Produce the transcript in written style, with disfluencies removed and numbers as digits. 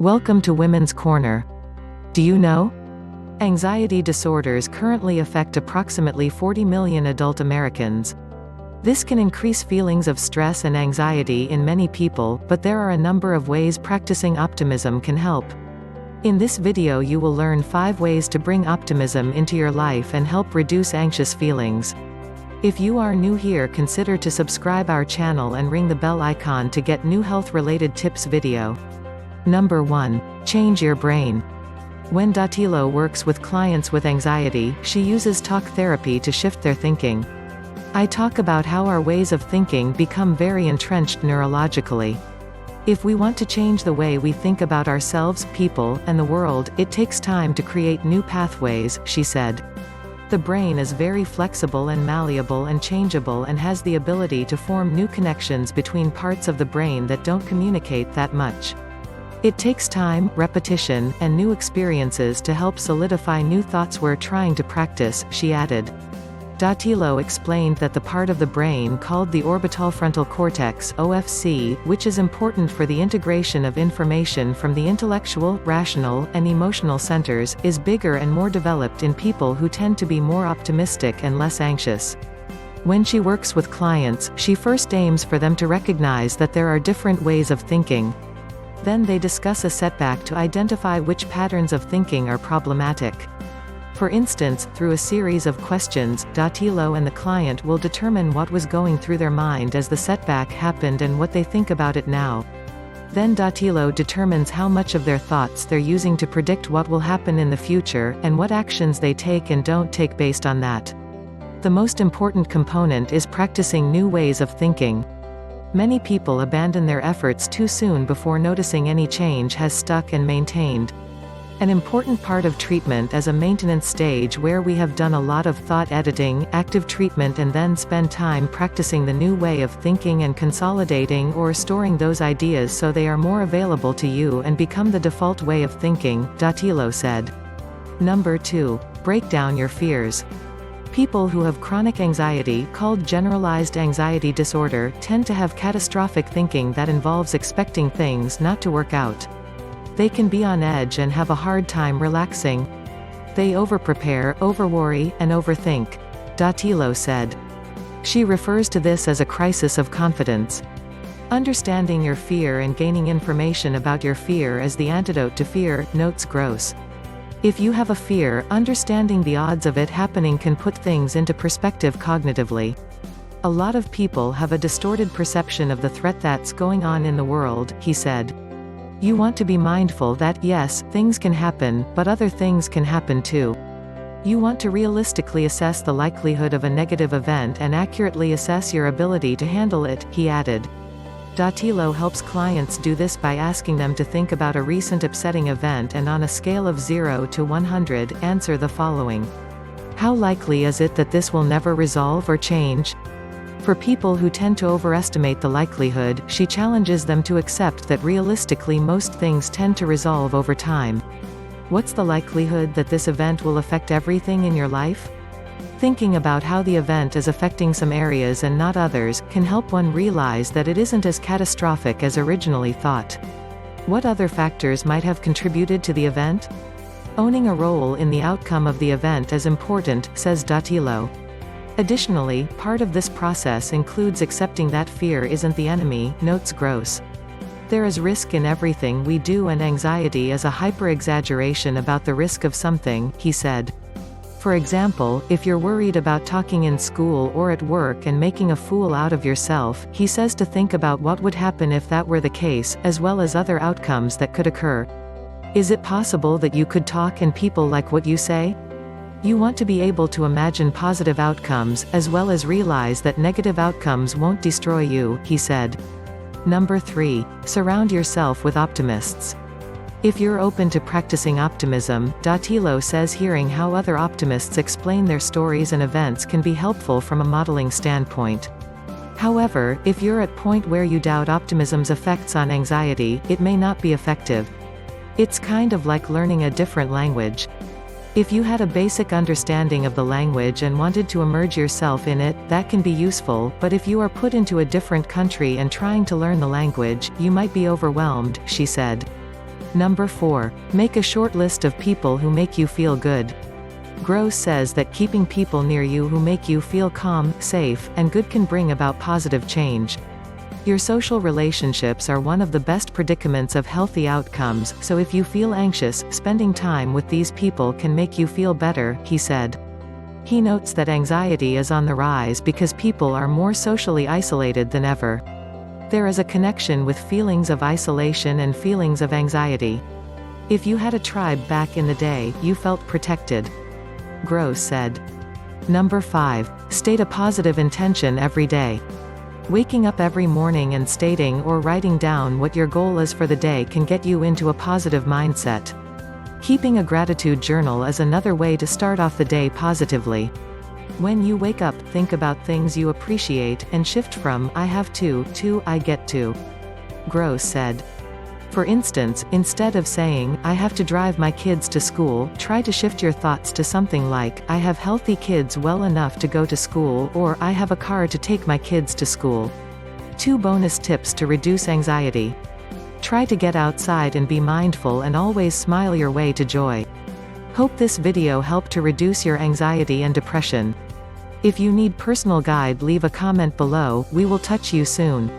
Welcome to Women's Corner. Do you know? Anxiety disorders currently affect approximately 40 million adult Americans. This can increase feelings of stress and anxiety in many people, but there are a number of ways practicing optimism can help. In this video you will learn 5 ways to bring optimism into your life and help reduce anxious feelings. If you are new here, consider to subscribe our channel and ring the bell icon to get new health-related tips video. Number 1. Change your brain. When Dattilo works with clients with anxiety, she uses talk therapy to shift their thinking. I talk about how our ways of thinking become very entrenched neurologically. If we want to change the way we think about ourselves, people, and the world, it takes time to create new pathways, she said. The brain is very flexible and malleable and changeable and has the ability to form new connections between parts of the brain that don't communicate that much. It takes time, repetition, and new experiences to help solidify new thoughts we're trying to practice, she added. Dattilo explained that the part of the brain called the orbital-frontal cortex (OFC), which is important for the integration of information from the intellectual, rational, and emotional centers, is bigger and more developed in people who tend to be more optimistic and less anxious. When she works with clients, she first aims for them to recognize that there are different ways of thinking. Then they discuss a setback to identify which patterns of thinking are problematic. For instance, through a series of questions, Dattilo and the client will determine what was going through their mind as the setback happened and what they think about it now. Then Dattilo determines how much of their thoughts they're using to predict what will happen in the future, and what actions they take and don't take based on that. The most important component is practicing new ways of thinking. Many people abandon their efforts too soon before noticing any change has stuck and maintained. An important part of treatment is a maintenance stage where we have done a lot of thought editing, active treatment, and then spend time practicing the new way of thinking and consolidating or storing those ideas so they are more available to you and become the default way of thinking, Dattilo said. Number 2. Break down your fears. People who have chronic anxiety, called generalized anxiety disorder, tend to have catastrophic thinking that involves expecting things not to work out. They can be on edge and have a hard time relaxing. They overprepare, overworry, and overthink, Dattilo said. She refers to this as a crisis of confidence. Understanding your fear and gaining information about your fear is the antidote to fear, notes Gross. If you have a fear, understanding the odds of it happening can put things into perspective cognitively. A lot of people have a distorted perception of the threat that's going on in the world, he said. You want to be mindful that, yes, things can happen, but other things can happen too. You want to realistically assess the likelihood of a negative event and accurately assess your ability to handle it, he added. Dattilo helps clients do this by asking them to think about a recent upsetting event and on a scale of 0 to 100, answer the following. How likely is it that this will never resolve or change? For people who tend to overestimate the likelihood, she challenges them to accept that realistically most things tend to resolve over time. What's the likelihood that this event will affect everything in your life? Thinking about how the event is affecting some areas and not others, can help one realize that it isn't as catastrophic as originally thought. What other factors might have contributed to the event? Owning a role in the outcome of the event is important, says Dattilo. Additionally, part of this process includes accepting that fear isn't the enemy, notes Gross. There is risk in everything we do, and anxiety is a hyper-exaggeration about the risk of something, he said. For example, if you're worried about talking in school or at work and making a fool out of yourself, he says to think about what would happen if that were the case, as well as other outcomes that could occur. Is it possible that you could talk and people like what you say? You want to be able to imagine positive outcomes, as well as realize that negative outcomes won't destroy you, he said. Number 3. Surround yourself with optimists. If you're open to practicing optimism, Dattilo says hearing how other optimists explain their stories and events can be helpful from a modeling standpoint. However, if you're at a point where you doubt optimism's effects on anxiety, it may not be effective. It's kind of like learning a different language. If you had a basic understanding of the language and wanted to immerse yourself in it, that can be useful, but if you are put into a different country and trying to learn the language, you might be overwhelmed, she said. Number 4. Make a short list of people who make you feel good. Gross says that keeping people near you who make you feel calm, safe, and good can bring about positive change. Your social relationships are one of the best predicaments of healthy outcomes, so if you feel anxious, spending time with these people can make you feel better, he said. He notes that anxiety is on the rise because people are more socially isolated than ever. There is a connection with feelings of isolation and feelings of anxiety. If you had a tribe back in the day, you felt protected. Gross said. Number 5. State a positive intention every day. Waking up every morning and stating or writing down what your goal is for the day can get you into a positive mindset. Keeping a gratitude journal is another way to start off the day positively. When you wake up, think about things you appreciate, and shift from "I have to "I get to." Gross said. For instance, instead of saying, "I have to drive my kids to school," try to shift your thoughts to something like, "I have healthy kids well enough to go to school," or "I have a car to take my kids to school." 2 bonus tips to reduce anxiety. Try to get outside and be mindful and always smile your way to joy. Hope this video helped to reduce your anxiety and depression. If you need personal guide, leave a comment below, we will touch you soon.